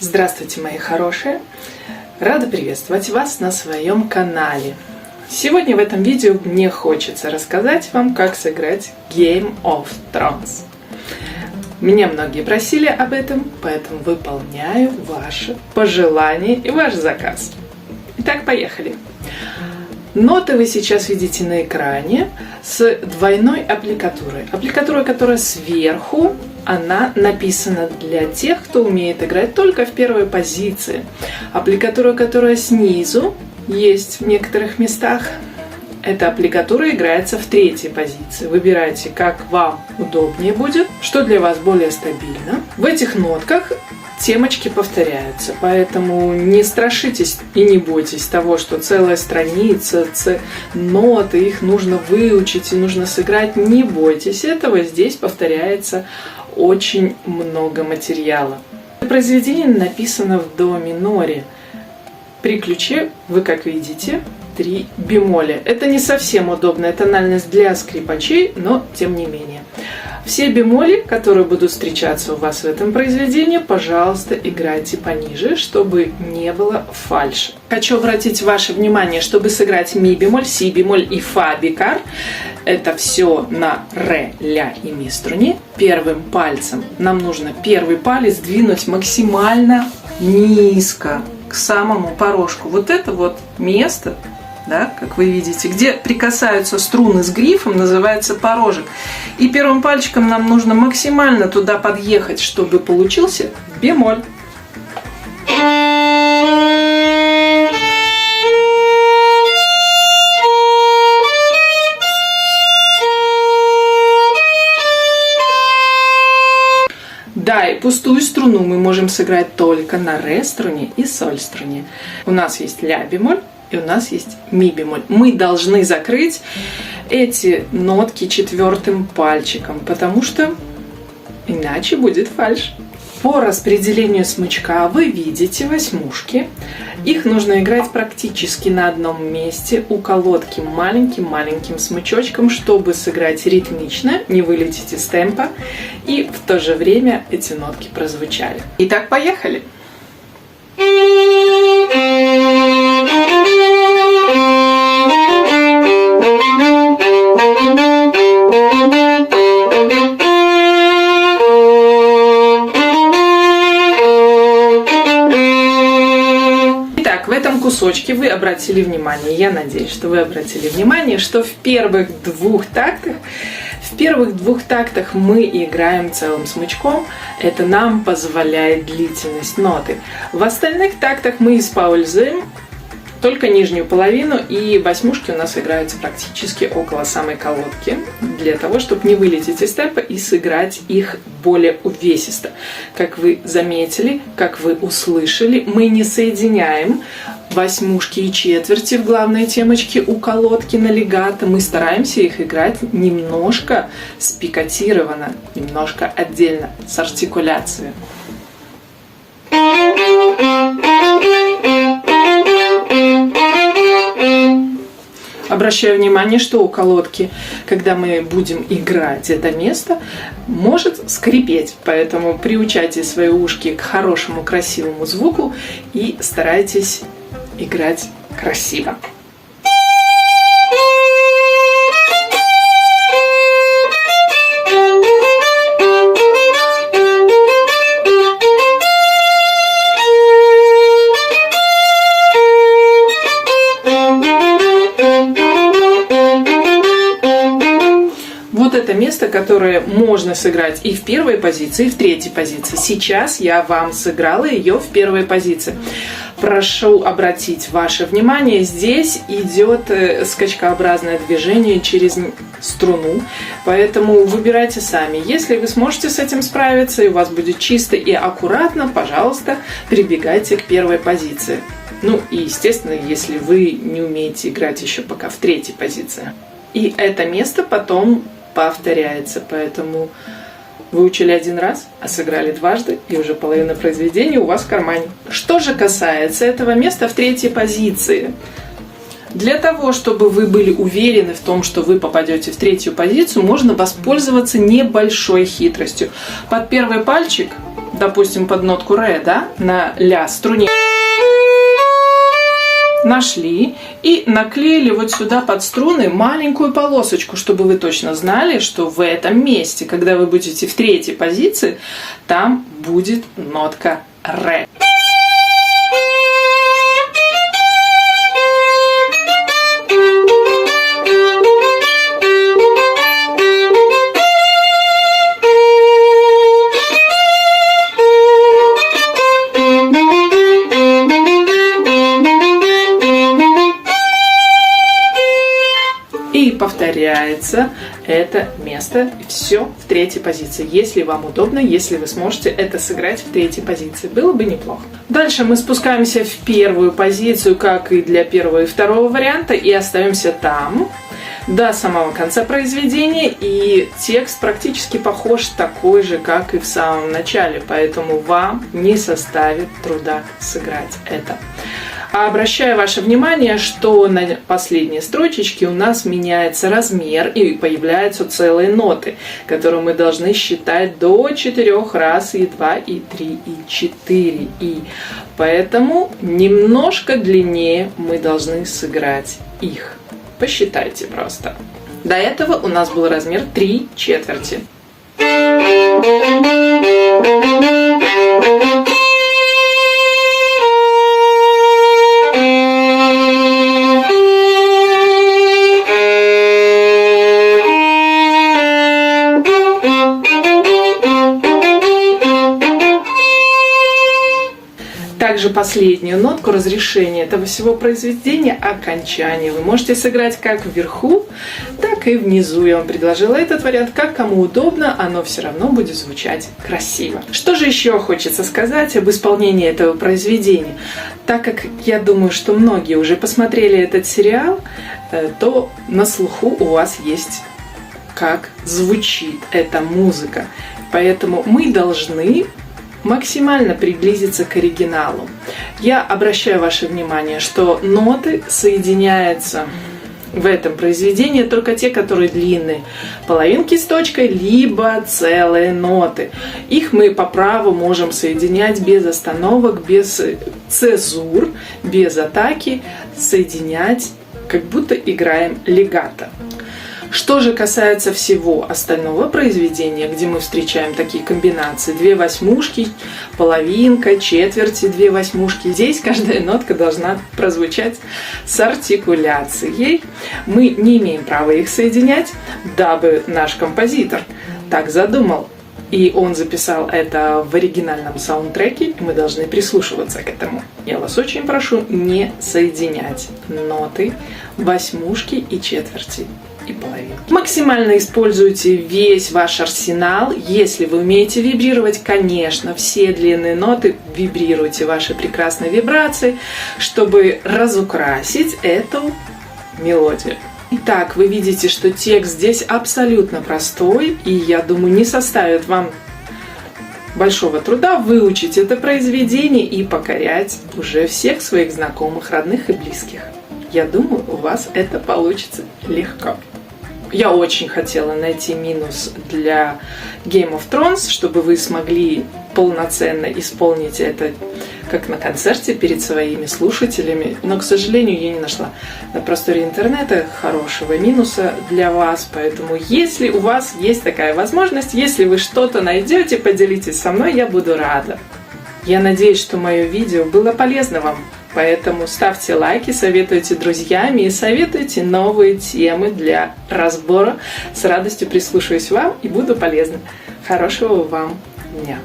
Здравствуйте, мои хорошие! Рада приветствовать вас на своем канале. Сегодня в этом видео мне хочется рассказать вам, как сыграть Game of Thrones. Меня многие просили об этом, поэтому выполняю ваше пожелание и ваш заказ. Итак, поехали! Ноты вы сейчас видите на экране с двойной аппликатурой. Аппликатура, которая сверху, она написана для тех, кто умеет играть только в первой позиции. Аппликатура, которая снизу, есть в некоторых местах. Эта аппликатура играется в третьей позиции. Выбирайте, как вам удобнее будет, что для вас более стабильно. В этих нотках темочки повторяются, поэтому не страшитесь и не бойтесь того, что целая страница, ноты, их нужно выучить и нужно сыграть. Не бойтесь этого, здесь повторяется очень много материала. Произведение написано в до миноре. При ключе вы, как видите, 3 бемоля. Это не совсем удобная тональность для скрипачей, но тем не менее. Все бемоли, которые будут встречаться у вас в этом произведении, пожалуйста, играйте пониже, чтобы не было фальши. Хочу обратить ваше внимание, чтобы сыграть ми бемоль, си бемоль и фа бикар, это все на ре, ля и ми струне. Первым пальцем нам нужно первый палец двинуть максимально низко, к самому порожку. Вот это вот место, да, как вы видите, где прикасаются струны с грифом, называется порожек. И первым пальчиком нам нужно максимально туда подъехать, чтобы получился бемоль. Да, и пустую струну мы можем сыграть только на ре струне и соль струне. У нас есть ля бемоль и у нас есть ми бемоль. Мы должны закрыть эти нотки четвертым пальчиком, потому что иначе будет фальшь. По распределению смычка вы видите восьмушки. Их нужно играть практически на одном месте у колодки маленьким-маленьким смычочком, чтобы сыграть ритмично, не вылететь из темпа, и в то же время эти нотки прозвучали. Итак, поехали! В этом кусочке вы обратили внимание, я надеюсь, что вы обратили внимание, что в первых двух тактах мы играем целым смычком. Это нам позволяет длительность ноты. В остальных тактах мы используем только нижнюю половину, и восьмушки у нас играются практически около самой колодки, для того, чтобы не вылететь из темпа и сыграть их более увесисто. Как вы заметили, как вы услышали, мы не соединяем восьмушки и четверти в главной темочке у колодки на легато. Мы стараемся их играть немножко спикотированно, немножко отдельно, с артикуляцией. Обращаю внимание, что у колодки, когда мы будем играть это место, может скрипеть. Поэтому приучайте свои ушки к хорошему, красивому звуку и старайтесь играть красиво. Вот это место, которое можно сыграть и в первой позиции, и в третьей позиции. Сейчас я вам сыграла ее в первой позиции. Прошу обратить ваше внимание, здесь идет скачкообразное движение через струну, поэтому выбирайте сами. Если вы сможете с этим справиться и у вас будет чисто и аккуратно, пожалуйста, прибегайте к первой позиции. Ну и, естественно, если вы не умеете играть еще пока в третьей позиции. И это место потом повторяется, поэтому выучили один раз, а сыграли дважды, и уже половина произведения у вас в кармане. Что же касается этого места в третьей позиции, Для того, чтобы вы были уверены в том, что вы попадете в третью позицию, можно воспользоваться небольшой хитростью. Под первый пальчик допустим, под нотку ре, да, на ля струне, нашли и наклеили вот сюда под струны маленькую полосочку, чтобы вы точно знали, что в этом месте, когда вы будете в третьей позиции, там будет нотка ре. И повторяется это место, все в третьей позиции. Если вам удобно, если вы сможете это сыграть в третьей позиции, было бы неплохо. Дальше мы спускаемся в первую позицию, как и для первого и второго варианта, и остаемся там до самого конца произведения. И текст практически похож такой же, как и в самом начале, поэтому вам не составит труда сыграть это. А обращаю ваше внимание, что на последней строчечке у нас меняется размер и появляются целые ноты, которые мы должны считать до 4 раз, и 2, и 3, и 4. И поэтому немножко длиннее мы должны сыграть их. Посчитайте просто. До этого у нас был размер 3/4. Также последнюю нотку разрешения этого всего произведения, окончание, вы можете сыграть как вверху, так и внизу. Я вам предложила этот вариант, как кому удобно, оно все равно будет звучать красиво. Что же еще хочется сказать об исполнении этого произведения? Так как я думаю, что многие уже посмотрели этот сериал, то на слуху у вас есть, как звучит эта музыка. Поэтому мы должны максимально приблизиться к оригиналу. Я обращаю ваше внимание, что ноты соединяются в этом произведении только те, которые длинные. Половинки с точкой, либо целые ноты. Их мы по праву можем соединять без остановок, без цезур, без атаки, соединять, как будто играем легато. Что же касается всего остального произведения, где мы встречаем такие комбинации: 2 восьмушки, половинка, четверти, 2 восьмушки, здесь каждая нотка должна прозвучать с артикуляцией. Мы не имеем права их соединять, дабы наш композитор так задумал. И он записал это в оригинальном саундтреке, и мы должны прислушиваться к этому. Я вас очень прошу не соединять ноты, восьмушки и четверти и половинки. Максимально используйте весь ваш арсенал. Если вы умеете вибрировать, конечно, все длинные ноты вибрируйте ваши прекрасные вибрации, чтобы разукрасить эту мелодию. Итак, вы видите, что текст здесь абсолютно простой, и я думаю, не составит вам большого труда выучить это произведение и покорять уже всех своих знакомых, родных и близких. Я думаю, у вас это получится легко. Я очень хотела найти минус для Game of Thrones, чтобы вы смогли полноценно исполнить это как на концерте перед своими слушателями, но, к сожалению, я не нашла на просторе интернета хорошего минуса для вас, поэтому если у вас есть такая возможность, если вы что-то найдете, поделитесь со мной, я буду рада. Я надеюсь, что мое видео было полезно вам, поэтому ставьте лайки, советуйте друзьям и советуйте новые темы для разбора. С радостью прислушаюсь вам и буду полезна. Хорошего вам дня!